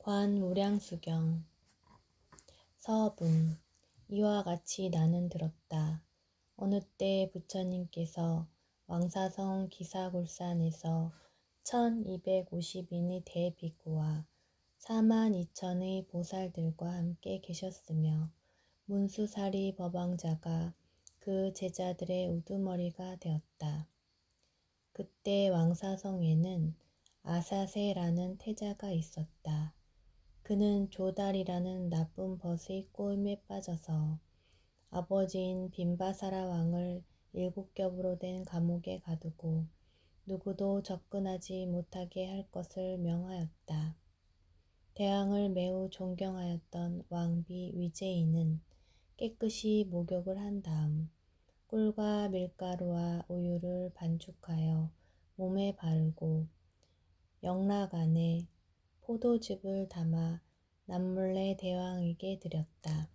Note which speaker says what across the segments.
Speaker 1: 관우량수경. 서분. 이와 같이 나는 들었다. 어느 때 부처님께서 왕사성 기사굴산에서 1250인의 대비구와 42,000의 보살들과 함께 계셨으며 문수사리 법왕자가 그 제자들의 우두머리가 되었다. 그때 왕사성에는 아사세라는 태자가 있었다. 그는 조달이라는 나쁜 벗의 꼬임에 빠져서 아버지인 빈바사라 왕을 7겹으로 된 감옥에 가두고 누구도 접근하지 못하게 할 것을 명하였다. 대왕을 매우 존경하였던 왕비 위제이는 깨끗이 목욕을 한 다음 꿀과 밀가루와 우유를 반죽하여 몸에 바르고 영락 안에 포도즙을 담아 남몰래 대왕에게 드렸다.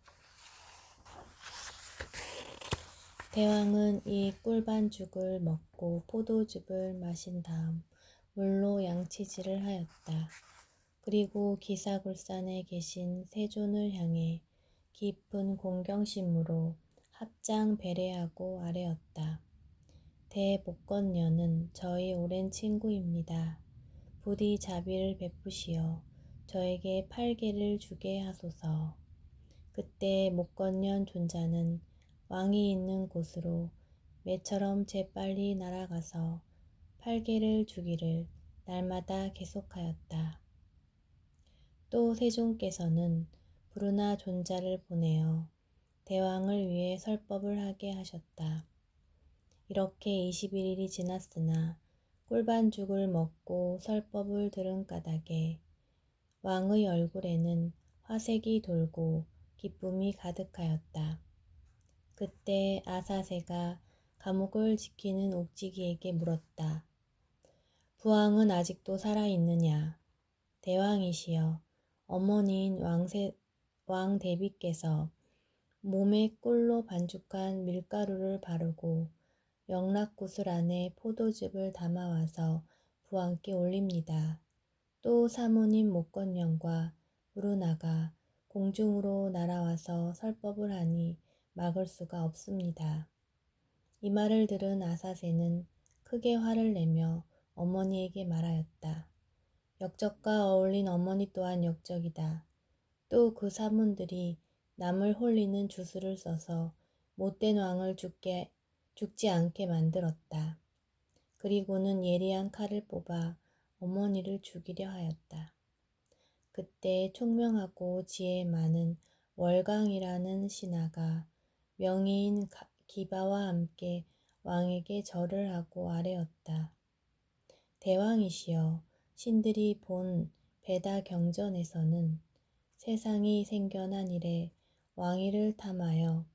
Speaker 1: 대왕은 이 꿀반죽을 먹고 포도즙을 마신 다음 물로 양치질을 하였다. 그리고 기사굴산에 계신 세존을 향해 깊은 공경심으로 합장 배례하고 아뢰었다. 대목건녀는 저의 오랜 친구입니다. 부디 자비를 베푸시어 저에게 8개를 주게 하소서. 그때 목건년 존자는 왕이 있는 곳으로 매처럼 재빨리 날아가서 8개를 주기를 날마다 계속하였다. 또 세존께서는 부르나 존자를 보내어 대왕을 위해 설법을 하게 하셨다. 이렇게 21일이 지났으나 꿀반죽을 먹고 설법을 들은 까닭에 왕의 얼굴에는 화색이 돌고 기쁨이 가득하였다. 그때 아사세가 감옥을 지키는 옥지기에게 물었다. 부왕은 아직도 살아있느냐? 대왕이시여, 어머니인 왕대비께서 몸에 꿀로 반죽한 밀가루를 바르고 영락구슬 안에 포도즙을 담아와서 부왕께 올립니다. 또 사모님 목건령과 부르나가 공중으로 날아와서 설법을 하니 막을 수가 없습니다. 이 말을 들은 아사세는 크게 화를 내며 어머니에게 말하였다. 역적과 어울린 어머니 또한 역적이다. 또 그 사문들이 남을 홀리는 주술을 써서 못된 왕을 죽지 않게 만들었다. 그리고는 예리한 칼을 뽑아 어머니를 죽이려 하였다. 그때 총명하고 지혜 많은 월강이라는 신하가 명의인 기바와 함께 왕에게 절을 하고 아뢰었다. 대왕이시여, 신들이 본 베다 경전에서는 세상이 생겨난 이래 왕위를 탐하여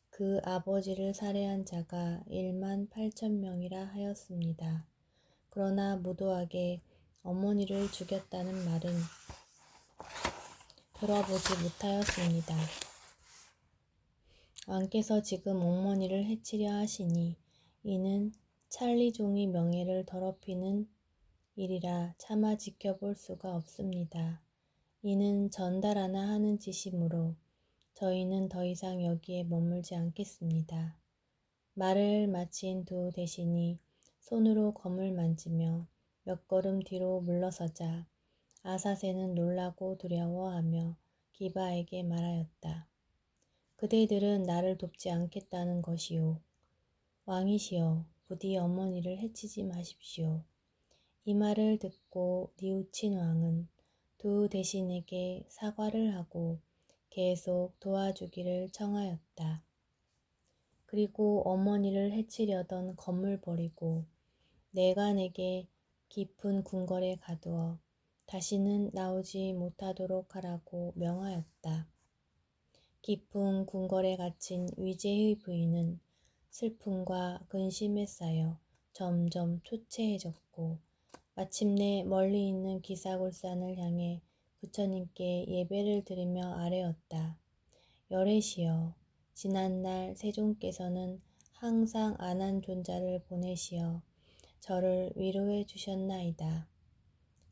Speaker 1: 그 아버지를 살해한 자가 18,000명이라 하였습니다. 그러나 무도하게 어머니를 죽였다는 말은 들어보지 못하였습니다. 왕께서 지금 어머니를 해치려 하시니 이는 찰리종의 명예를 더럽히는 일이라 차마 지켜볼 수가 없습니다. 이는 전달하나 하는 짓이므로 저희는 더 이상 여기에 머물지 않겠습니다. 말을 마친 두 대신이 손으로 검을 만지며 몇 걸음 뒤로 물러서자 아사세는 놀라고 두려워하며 기바에게 말하였다. 그대들은 나를 돕지 않겠다는 것이오. 왕이시여, 부디 어머니를 해치지 마십시오. 이 말을 듣고 뉘우친 왕은 두 대신에게 사과를 하고 계속 도와주기를 청하였다. 그리고 어머니를 해치려던 검을 버리고 내관에게 깊은 궁궐에 가두어 다시는 나오지 못하도록 하라고 명하였다. 깊은 궁궐에 갇힌 위제의 부인은 슬픔과 근심에 쌓여 점점 초췌해졌고 마침내 멀리 있는 기사골산을 향해 부처님께 예배를 드리며 아뢰었다. 열애시여, 지난날 세존께서는 항상 안한 존자를 보내시어 저를 위로해 주셨나이다.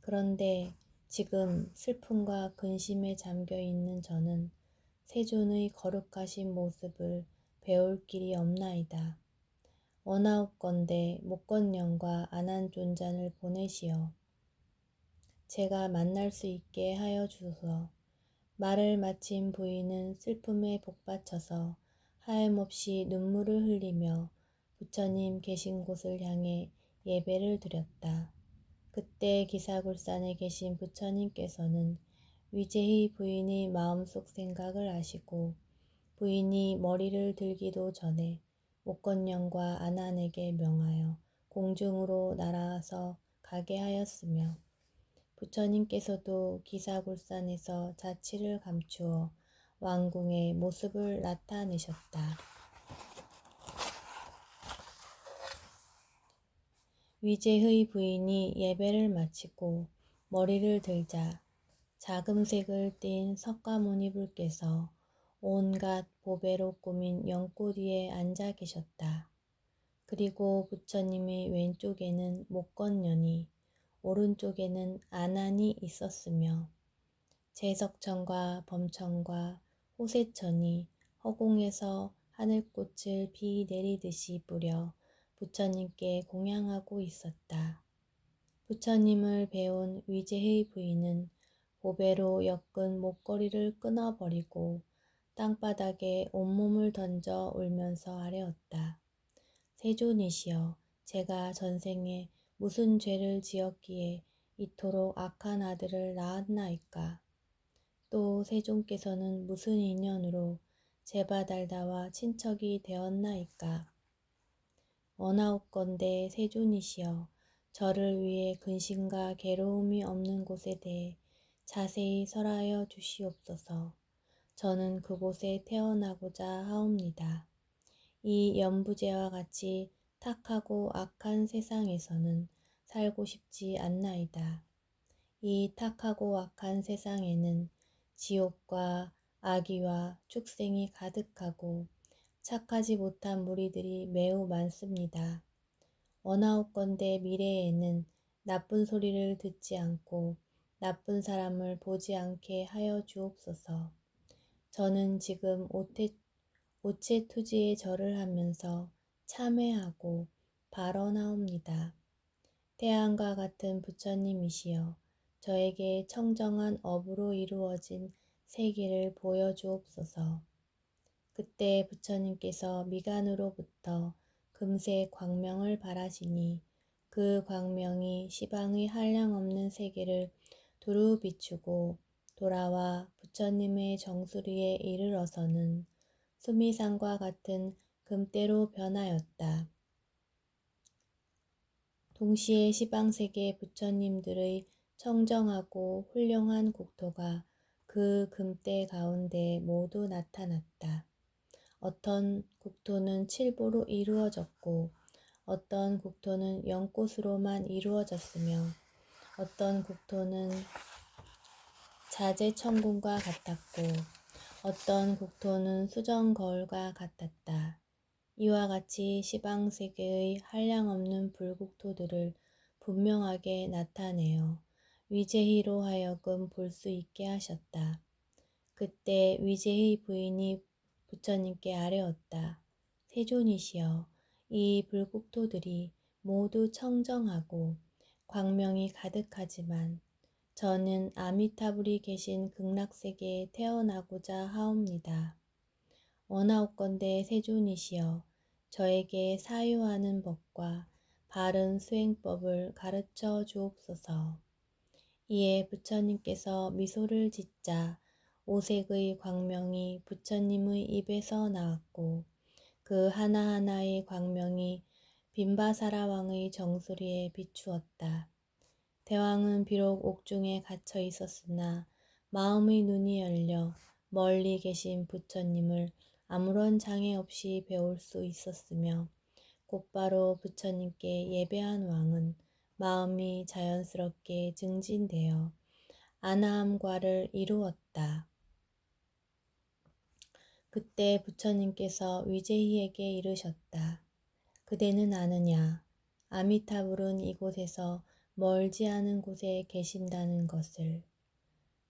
Speaker 1: 그런데 지금 슬픔과 근심에 잠겨 있는 저는 세존의 거룩하신 모습을 배울 길이 없나이다. 원하옵건대 목건년과 안한존잔을 보내시어 제가 만날 수 있게 하여 주소서. 말을 마친 부인은 슬픔에 복받쳐서 하염없이 눈물을 흘리며 부처님 계신 곳을 향해 예배를 드렸다. 그때 기사굴산에 계신 부처님께서는 위제희 부인의 마음속 생각을 아시고 부인이 머리를 들기도 전에 목건령과 안한에게 명하여 공중으로 날아서 가게 하였으며 부처님께서도 기사굴산에서 자취를 감추어 왕궁의 모습을 나타내셨다. 위제의 부인이 예배를 마치고 머리를 들자 자금색을 띤 석가모니불께서 온갖 보배로 꾸민 연꽃 위에 앉아 계셨다. 그리고 부처님의 왼쪽에는 목건년이 오른쪽에는 안한이 있었으며 제석천과 범천과 호세천이 허공에서 하늘꽃을 비 내리듯이 뿌려 부처님께 공양하고 있었다. 부처님을 배운 위제의 부인은 보배로 엮은 목걸이를 끊어버리고 땅바닥에 온몸을 던져 울면서 아뢰었다. 세존이시여, 제가 전생에 무슨 죄를 지었기에 이토록 악한 아들을 낳았나이까? 또 세존께서는 무슨 인연으로 제바달다와 친척이 되었나이까? 원하옵건대 세존이시여, 저를 위해 근심과 괴로움이 없는 곳에 대해 자세히 설하여 주시옵소서. 저는 그곳에 태어나고자 하옵니다. 이 연부제와 같이 탁하고 악한 세상에서는 살고 싶지 않나이다. 이 탁하고 악한 세상에는 지옥과 악의와 축생이 가득하고 착하지 못한 무리들이 매우 많습니다. 원하옵건대 미래에는 나쁜 소리를 듣지 않고 나쁜 사람을 보지 않게 하여 주옵소서. 저는 지금 오체투지에 절을 하면서 참회하고 발언하옵니다. 태양과 같은 부처님이시여, 저에게 청정한 업으로 이루어진 세계를 보여주옵소서. 그때 부처님께서 미간으로부터 금세 광명을 발하시니 그 광명이 시방의 한량없는 세계를 두루 비추고 돌아와 부처님의 정수리에 이르러서는 수미산과 같은 금대로 변하였다. 동시에 시방세계 부처님들의 청정하고 훌륭한 국토가 그 금대 가운데 모두 나타났다. 어떤 국토는 칠보로 이루어졌고 어떤 국토는 연꽃으로만 이루어졌으며 어떤 국토는 자재천궁과 같았고 어떤 국토는 수정거울과 같았다. 이와 같이 시방세계의 한량없는 불국토들을 분명하게 나타내어 위제희로 하여금 볼 수 있게 하셨다. 그때 위제희 부인이 부처님께 아뢰었다. 세존이시여, 이 불국토들이 모두 청정하고 광명이 가득하지만 저는 아미타불이 계신 극락세계에 태어나고자 하옵니다. 원하옵건대 세존이시여, 저에게 사유하는 법과 바른 수행법을 가르쳐 주옵소서. 이에 부처님께서 미소를 짓자 오색의 광명이 부처님의 입에서 나왔고 그 하나하나의 광명이 빈바사라 왕의 정수리에 비추었다. 대왕은 비록 옥중에 갇혀 있었으나 마음의 눈이 열려 멀리 계신 부처님을 아무런 장애 없이 배울 수 있었으며 곧바로 부처님께 예배한 왕은 마음이 자연스럽게 증진되어 아나함과를 이루었다. 그때 부처님께서 위제희에게 이르셨다. 그대는 아느냐? 아미타불은 이곳에서 멀지 않은 곳에 계신다는 것을.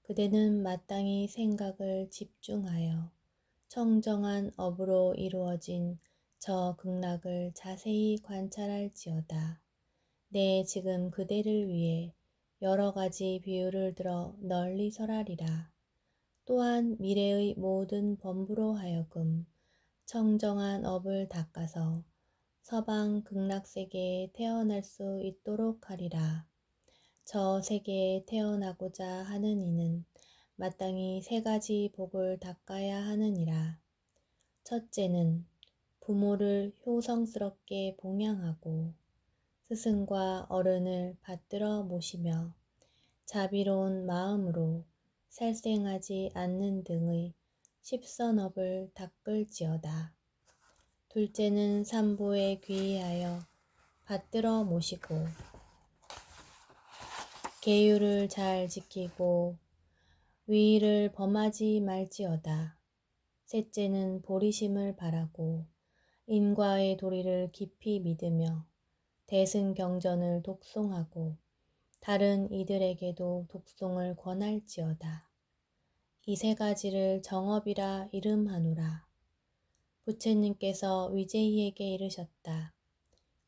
Speaker 1: 그대는 마땅히 생각을 집중하여 청정한 업으로 이루어진 저 극락을 자세히 관찰할지어다. 내 지금 그대를 위해 여러 가지 비유를 들어 널리 설하리라. 또한 미래의 모든 범부로 하여금 청정한 업을 닦아서 서방 극락세계에 태어날 수 있도록 하리라. 저 세계에 태어나고자 하는 이는 마땅히 세 가지 복을 닦아야 하느니라. 첫째는 부모를 효성스럽게 봉양하고 스승과 어른을 받들어 모시며 자비로운 마음으로 살생하지 않는 등의 십선업을 닦을지어다. 둘째는 삼보에 귀의하여 받들어 모시고 계율을 잘 지키고 위의를 범하지 말지어다. 셋째는 보리심을 바라고 인과의 도리를 깊이 믿으며 대승경전을 독송하고 다른 이들에게도 독송을 권할지어다. 이 세 가지를 정업이라 이름하노라. 부처님께서 위제이에게 이르셨다.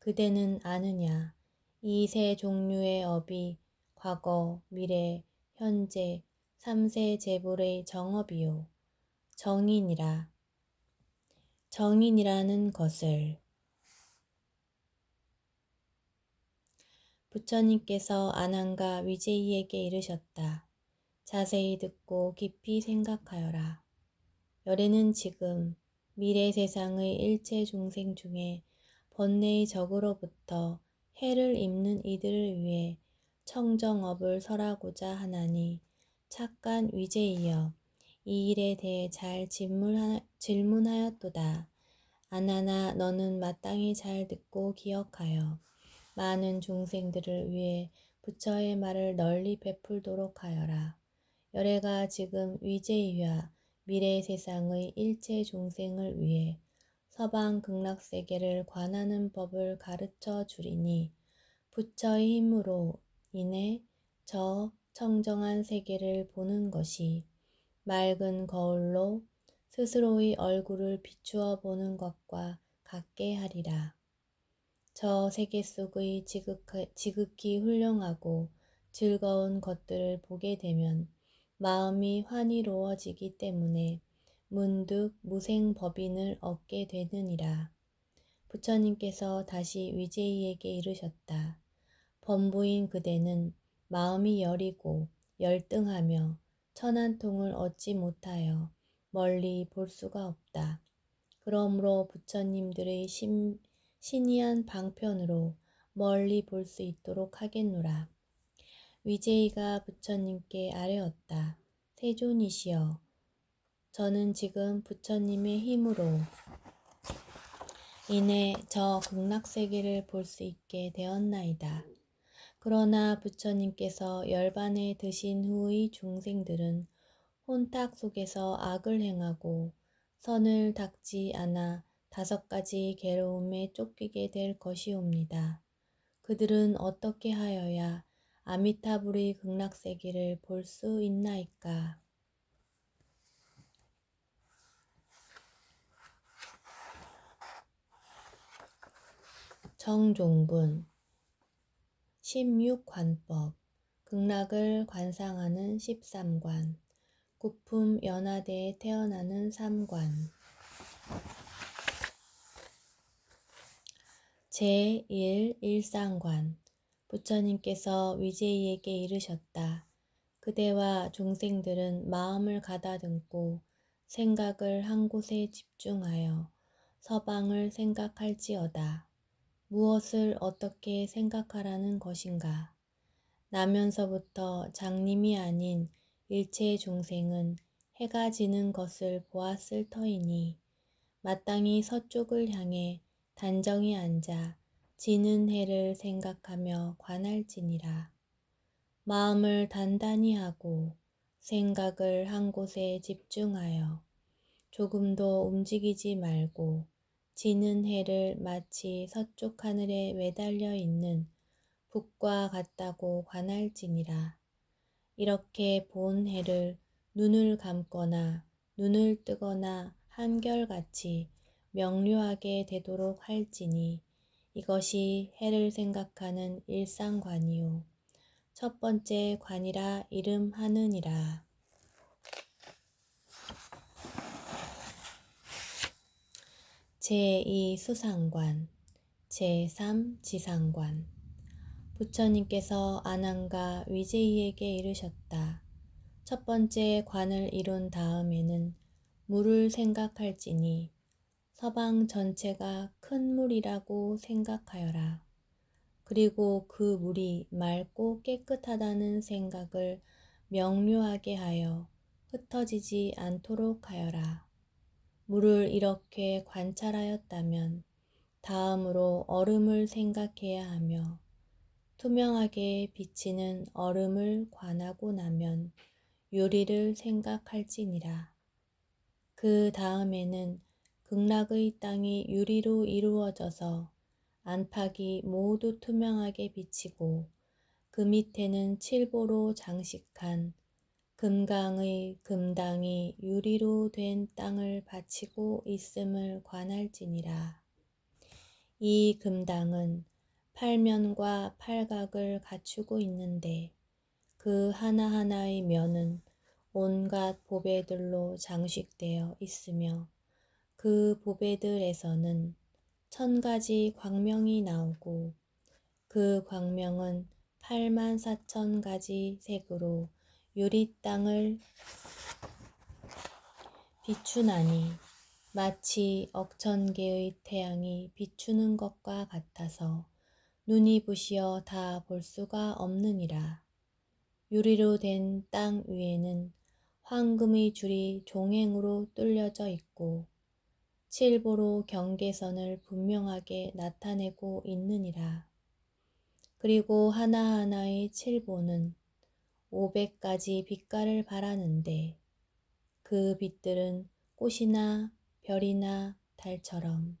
Speaker 1: 그대는 아느냐? 이 세 종류의 업이 과거, 미래, 현재, 삼세 재불의 정업이요. 정인이라. 정인이라는 것을. 부처님께서 아난과 위제이에게 이르셨다. 자세히 듣고 깊이 생각하여라. 열애는 지금 미래 세상의 일체 중생 중에 번뇌의 적으로부터 해를 입는 이들을 위해 청정업을 설하고자 하나니 착간 위제이여 이 일에 대해 잘 질문하였도다. 아나나 너는 마땅히 잘 듣고 기억하여 많은 중생들을 위해 부처의 말을 널리 베풀도록 하여라. 열애가 지금 위제이와 미래 세상의 일체 중생을 위해 서방 극락세계를 관하는 법을 가르쳐 주리니 부처의 힘으로 인해 저 청정한 세계를 보는 것이 맑은 거울로 스스로의 얼굴을 비추어 보는 것과 같게 하리라. 저 세계 속의 지극히 훌륭하고 즐거운 것들을 보게 되면 마음이 환희로워지기 때문에 문득 무생법인을 얻게 되느니라. 부처님께서 다시 위제이에게 이르셨다. 범부인 그대는 마음이 여리고 열등하며 천한통을 얻지 못하여 멀리 볼 수가 없다. 그러므로 부처님들의 신이한 방편으로 멀리 볼 수 있도록 하겠노라. 위제이가 부처님께 아뢰었다. 세존이시여, 저는 지금 부처님의 힘으로 인해 저 극락세계를 볼 수 있게 되었나이다. 그러나 부처님께서 열반에 드신 후의 중생들은 혼탁 속에서 악을 행하고 선을 닦지 않아 5가지 괴로움에 쫓기게 될 것이옵니다. 그들은 어떻게 하여야 아미타불의 극락세계를 볼 수 있나이까? 정종분 16관법 극락을 관상하는 13관 구품 연하대에 태어나는 3관 제1 일상관 부처님께서 위제이에게 이르셨다. 그대와 중생들은 마음을 가다듬고 생각을 한 곳에 집중하여 서방을 생각할지어다. 무엇을 어떻게 생각하라는 것인가? 나면서부터 장님이 아닌 일체 중생은 해가 지는 것을 보았을 터이니 마땅히 서쪽을 향해 단정히 앉아 지는 해를 생각하며 관할지니라. 마음을 단단히 하고 생각을 한 곳에 집중하여 조금도 움직이지 말고 지는 해를 마치 서쪽 하늘에 매달려 있는 북과 같다고 관할지니라. 이렇게 본 해를 눈을 감거나 눈을 뜨거나 한결같이 명료하게 되도록 할지니 이것이 해를 생각하는 일상관이요. 첫 번째 관이라 이름하느니라. 제2 수상관, 제3 지상관. 부처님께서 아난과 위제이에게 이르셨다. 첫 번째 관을 이룬 다음에는 물을 생각할지니 서방 전체가 큰 물이라고 생각하여라. 그리고 그 물이 맑고 깨끗하다는 생각을 명료하게 하여 흩어지지 않도록 하여라. 물을 이렇게 관찰하였다면 다음으로 얼음을 생각해야 하며 투명하게 비치는 얼음을 관하고 나면 유리를 생각할지니라. 그 다음에는 극락의 땅이 유리로 이루어져서 안팎이 모두 투명하게 비치고 그 밑에는 칠보로 장식한 금강의 금당이 유리로 된 땅을 바치고 있음을 관할지니라. 이 금당은 팔면과 팔각을 갖추고 있는데 그 하나하나의 면은 온갖 보배들로 장식되어 있으며 그 보배들에서는 1000가지 광명이 나오고 그 광명은 84,000가지 색으로 유리 땅을 비추나니 마치 억천개의 태양이 비추는 것과 같아서 눈이 부시어 다 볼 수가 없느니라. 유리로 된 땅 위에는 황금의 줄이 종횡으로 뚫려져 있고 칠보로 경계선을 분명하게 나타내고 있느니라. 그리고 하나하나의 칠보는 500가지 빛깔을 발하는데 그 빛들은 꽃이나 별이나 달처럼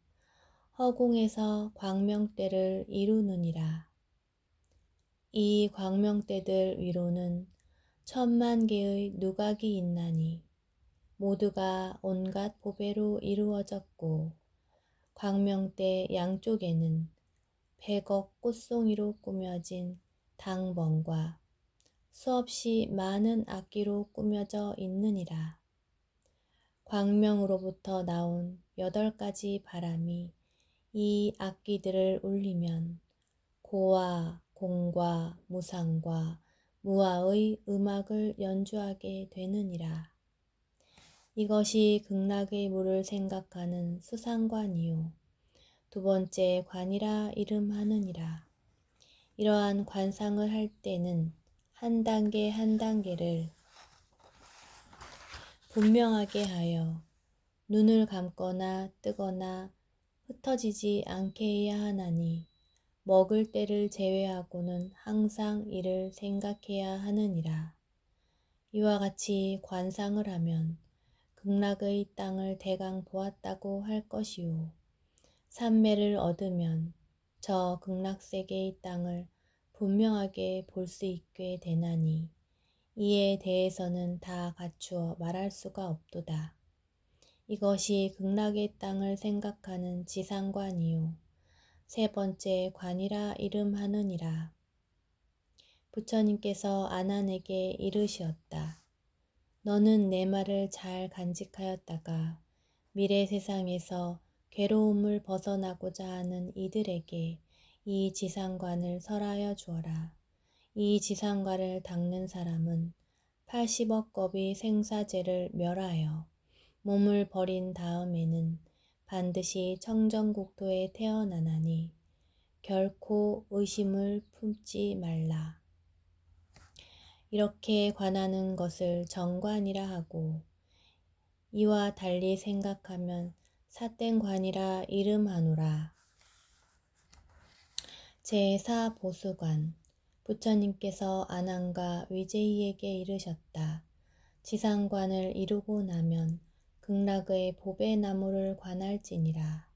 Speaker 1: 허공에서 광명대를 이루느니라. 이 광명대들 위로는 1000만 개의 누각이 있나니 모두가 온갖 보배로 이루어졌고 광명대 양쪽에는 100억 꽃송이로 꾸며진 당번과 수없이 많은 악기로 꾸며져 있느니라. 광명으로부터 나온 8가지 바람이 이 악기들을 울리면 고와 공과 무상과 무아의 음악을 연주하게 되느니라. 이것이 극락의 물을 생각하는 수상관이요. 두 번째 관이라 이름하느니라. 이러한 관상을 할 때는 한 단계 한 단계를 분명하게 하여 눈을 감거나 뜨거나 흩어지지 않게 해야 하나니 먹을 때를 제외하고는 항상 이를 생각해야 하느니라. 이와 같이 관상을 하면 극락의 땅을 대강 보았다고 할 것이요. 삼매를 얻으면 저 극락세계의 땅을 분명하게 볼 수 있게 되나니 이에 대해서는 다 갖추어 말할 수가 없도다. 이것이 극락의 땅을 생각하는 지상관이요. 세 번째 관이라 이름하느니라. 부처님께서 아난에게 이르시었다. 너는 내 말을 잘 간직하였다가 미래 세상에서 괴로움을 벗어나고자 하는 이들에게 이 지상관을 설하여 주어라. 이 지상관을 닦는 사람은 80억 겁의 생사죄를 멸하여 몸을 버린 다음에는 반드시 청정국토에 태어나나니 결코 의심을 품지 말라. 이렇게 관하는 것을 정관이라 하고 이와 달리 생각하면 사땡관이라 이름하노라. 제4 보수관. 부처님께서 아난과 위제이에게 이르셨다. 지상관을 이루고 나면 극락의 보배나무를 관할지니라.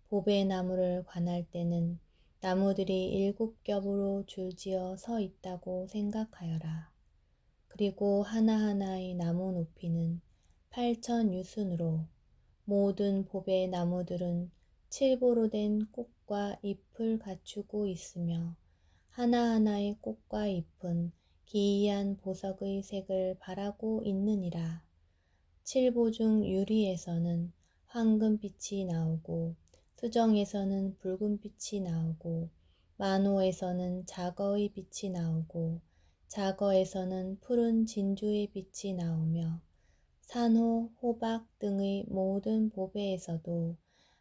Speaker 1: 보배나무를 관할 때는 나무들이 7겹으로 줄지어 서 있다고 생각하여라. 그리고 하나하나의 나무 높이는 8,000유순으로 모든 봅의 나무들은 칠보로 된 꽃과 잎을 갖추고 있으며 하나하나의 꽃과 잎은 기이한 보석의 색을 발하고 있느니라. 칠보 중 유리에서는 황금빛이 나오고 수정에서는 붉은빛이 나오고 만호에서는 자거의 빛이 나오고 자거에서는 푸른 진주의 빛이 나오며 산호, 호박 등의 모든 보배에서도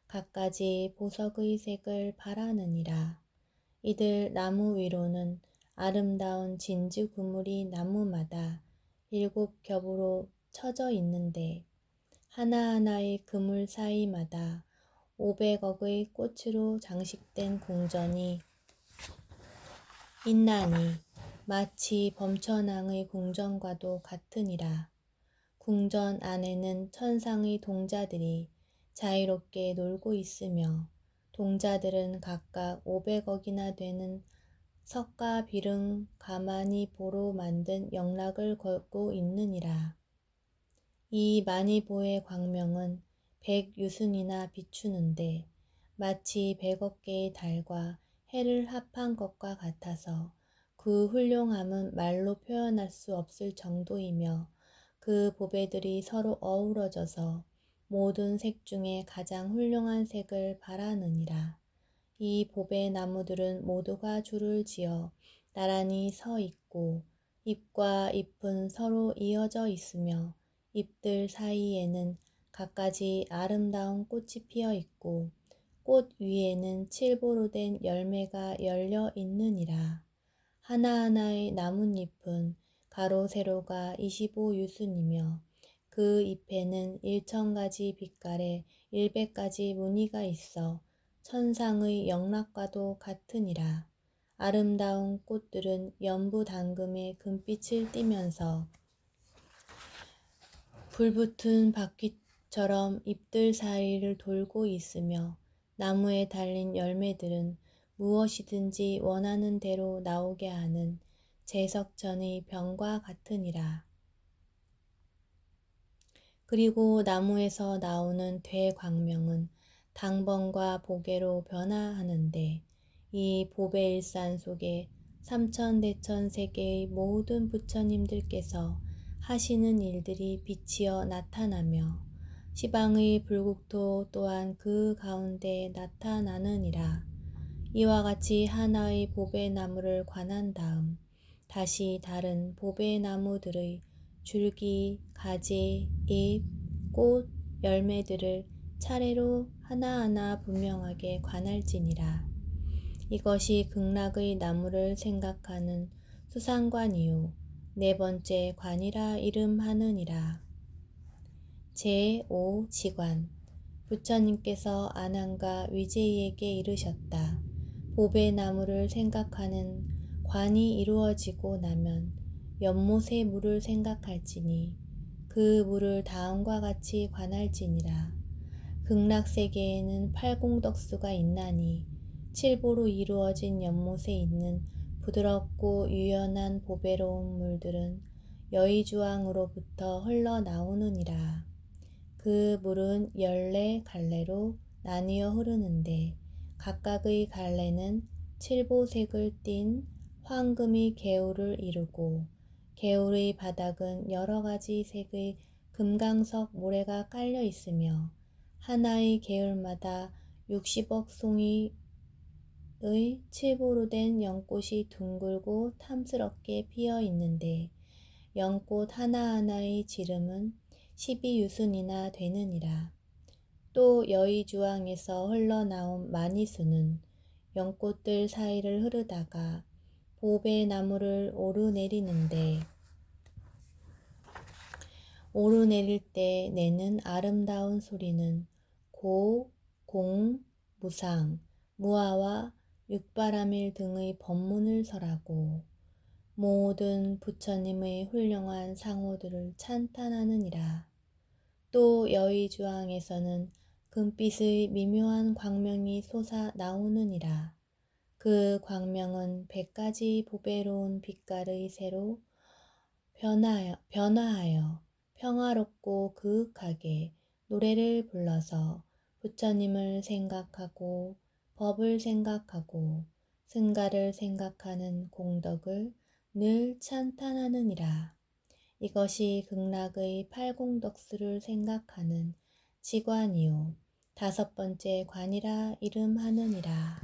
Speaker 1: 갖가지 보석의 색을 발하느니라. 이들 나무 위로는 아름다운 진주 그물이 나무마다 7겹으로 쳐져 있는데 하나하나의 그물 사이마다 500억의 꽃으로 장식된 궁전이 있나니 마치 범천왕의 궁전과도 같으니라. 궁전 안에는 천상의 동자들이 자유롭게 놀고 있으며 동자들은 각각 500억이나 되는 석가 비릉 가마니 보로 만든 영락을 걸고 있느니라. 이 마니보의 광명은 100유순이나 비추는데 마치 100억 개의 달과 해를 합한 것과 같아서 그 훌륭함은 말로 표현할 수 없을 정도이며 그 보배들이 서로 어우러져서 모든 색 중에 가장 훌륭한 색을 발하느니라. 이 보배 나무들은 모두가 줄을 지어 나란히 서 있고 잎과 잎은 서로 이어져 있으며 잎들 사이에는 갖가지 아름다운 꽃이 피어 있고 꽃 위에는 칠보로 된 열매가 열려 있느니라. 하나하나의 나뭇잎은 가로 세로가 25유순이며 그 잎에는 1000가지 빛깔에 100가지 무늬가 있어 천상의 영락과도 같으니라. 아름다운 꽃들은 연부 당금의 금빛을 띠면서 불붙은 바퀴처럼 잎들 사이를 돌고 있으며 나무에 달린 열매들은 무엇이든지 원하는 대로 나오게 하는 제석전의 병과 같으니라. 그리고 나무에서 나오는 대광명은 당번과 보배로 변화하는데 이 보배일산 속에 삼천대천 세계의 모든 부처님들께서 하시는 일들이 비치어 나타나며 시방의 불국토 또한 그 가운데 나타나느니라. 이와 같이 하나의 보배나무를 관한 다음 다시 다른 보배나무들의 줄기, 가지, 잎, 꽃, 열매들을 차례로 하나하나 분명하게 관할지니라. 이것이 극락의 나무를 생각하는 수상관이요 네 번째 관이라 이름하느니라. 제5지관 부처님께서 아난과 위제이에게 이르셨다. 보배나무를 생각하는 관이 이루어지고 나면 연못의 물을 생각할지니 그 물을 다음과 같이 관할지니라. 극락세계에는 팔공덕수가 있나니 칠보로 이루어진 연못에 있는 부드럽고 유연한 보배로운 물들은 여의주왕으로부터 흘러나오느니라. 그 물은 14갈래로 나뉘어 흐르는데 각각의 갈래는 칠보색을 띤 황금이 개울을 이루고 개울의 바닥은 여러 가지 색의 금강석 모래가 깔려 있으며 하나의 개울마다 60억 송이의 칠보로 된 연꽃이 둥글고 탐스럽게 피어 있는데 연꽃 하나하나의 지름은 12유순이나 되느니라. 또 여의주왕에서 흘러나온 마니수는 연꽃들 사이를 흐르다가 보배나무를 오르내리는데 오르내릴 때 내는 아름다운 소리는 고, 공, 무상, 무아와 육바라밀 등의 법문을 설하고 모든 부처님의 훌륭한 상호들을 찬탄하느니라. 또 여의주왕에서는 금빛의 미묘한 광명이 솟아 나오느니라. 그 광명은 100가지 보배로운 빛깔의 새로 변화하여 평화롭고 그윽하게 노래를 불러서 부처님을 생각하고 법을 생각하고 승가를 생각하는 공덕을 늘 찬탄하느니라. 이것이 극락의 팔공덕수를 생각하는 지관이요 다섯 번째 관이라 이름하느니라.